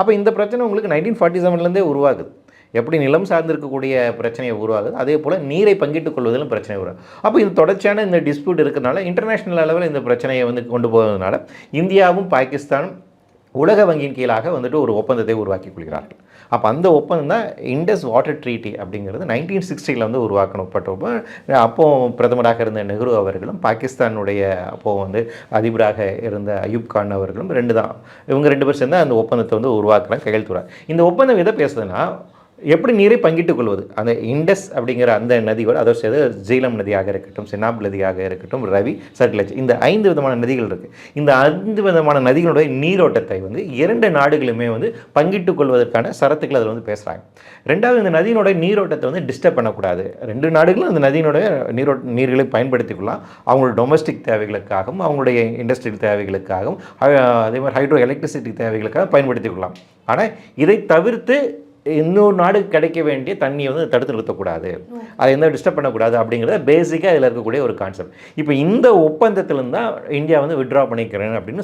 அப்போ இந்த பிரச்சனை உங்களுக்கு 1947 உருவாகுது. எப்படி நிலம் சார்ந்திருக்கக்கூடிய பிரச்சனையை உருவாகுது, அதே போல் நீரை பங்கிட்டுக் கொள்வதிலும் பிரச்சனை உருவாகுது. அப்போ இந்த தொடர்ச்சியான இந்த டிஸ்பியூட் இருக்கிறதுனால இன்டர்நேஷனல் அளவில் இந்த பிரச்சனையை கொண்டு போவதனால இந்தியாவும் பாகிஸ்தானும் உலக வங்கியின் கீழாக ஒரு ஒப்பந்தத்தை உருவாக்கி கொள்கிறார்கள். அப்போ அந்த ஒப்பந்தம் தான் இண்டஸ் வாட்டர் ட்ரீட்டி அப்படிங்கிறது 1960 உருவாக்கப்பட்டப்போ அப்போது பிரதமராக இருந்த நெஹ்ரு அவர்களும் பாகிஸ்தானுடைய அப்போது அதிபராக இருந்த அயூப் கான் அவர்களும் இவங்க 2 பேர் சேர்ந்து அந்த ஒப்பந்தத்தை உருவாக்குறாங்க, கையெழுத்துறாங்க. இந்த ஒப்பந்தம் எதை பேசுதுன்னா எப்படி நீரை பங்கிட்டுக் கொள்வது, அந்த இண்டஸ் அப்படிங்கிற அந்த நதியோடு அதோடு சேர்ந்து ஜீலம் நதியாக இருக்கட்டும், செனாப் நதியாக இருக்கட்டும், ரவி, சட்லஜ், இந்த 5 விதமான நதிகள் இருக்குது. இந்த 5 விதமான நதிகளுடைய நீரோட்டத்தை 2 நாடுகளுமே பங்கிட்டுக் கொள்வதற்கான சரத்துக்கள் அதில் பேசுகிறாங்க. ரெண்டாவது, இந்த நதியினுடைய நீரோட்டத்தை டிஸ்டர்ப் பண்ணக்கூடாது. 2 நாடுகளும் அந்த நதியினுடைய நீர்களை பயன்படுத்திக் கொள்ளலாம். அவங்களோட டொமஸ்டிக் தேவைகளுக்காகவும் அவங்களுடைய இண்டஸ்ட்ரியல் தேவைகளுக்காகவும் அதே மாதிரி ஹைட்ரோ எலக்ட்ரிசிட்டி தேவைகளுக்காக பயன்படுத்திக் கொள்ளலாம். ஆனால் இதை தவிர்த்து இன்னொரு நாடுக்கு கிடைக்க வேண்டிய தண்ணியை தடுத்து நிறுத்தக்கூடாது, அதை எந்த டிஸ்டர்ப் பண்ணக்கூடாது அப்படிங்கிறத பேசிக்காக இதில் இருக்கக்கூடிய ஒரு கான்செப்ட். இப்போ இந்த ஒப்பந்தத்திலிருந்து தான் இந்தியா வித்ட்ரா பண்ணிக்கிறேன் அப்படின்னு